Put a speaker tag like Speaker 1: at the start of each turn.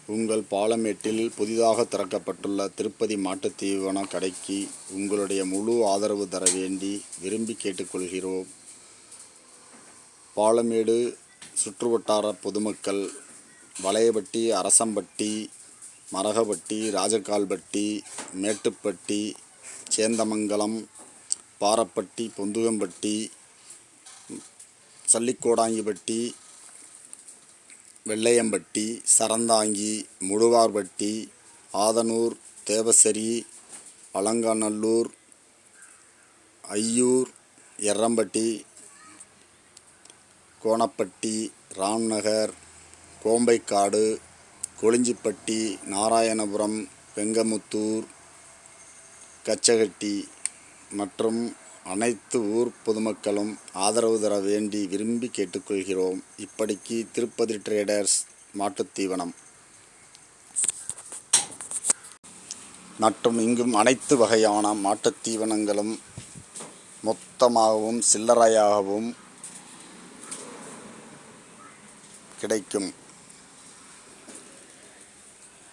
Speaker 1: உங்கள் பாலமேட்டில் புதிதாக திறக்கப்பட்டுள்ள திருப்பதி மாட்டுத் தீவன கடைக்கு உங்களுடைய முழு ஆதரவு தர வேண்டி விரும்பி கேட்டுக்கொள்கிறோம். பாலமேடு சுற்றுவட்டார பொதுமக்கள் வலையபட்டி, அரசம்பட்டி, மரகபட்டி, ராஜகால்பட்டி, மேட்டுப்பட்டி, சேந்தமங்கலம், பாரப்பட்டி, பொந்துகம்பட்டி, சல்லிக்கோடாங்கிப்பட்டி, வெள்ளையம்பட்டி, சரந்தாங்கி, முழுவார்பட்டி, ஆதனூர், தேவசரி, அலங்காநல்லூர், ஐயூர், எர்ரம்பட்டி, கோணப்பட்டி, ராம்நகர், கோம்பைக்காடு, கொளிஞ்சிப்பட்டி, நாராயணபுரம், வெங்கமுத்தூர், கச்சகட்டி மற்றும் அனைத்து ஊர் பொதுமக்களும் ஆதரவு தர வேண்டி விரும்பி கேட்டுக்கொள்கிறோம். இப்படிக்கு திருப்பதி ட்ரேடர்ஸ் மாட்டுத் தீவனம் மற்றும் இங்கும் அனைத்து வகையான மாட்டுத் தீவனங்களும் மொத்தமாகவும் சில்லறையாகவும் கிடைக்கும்.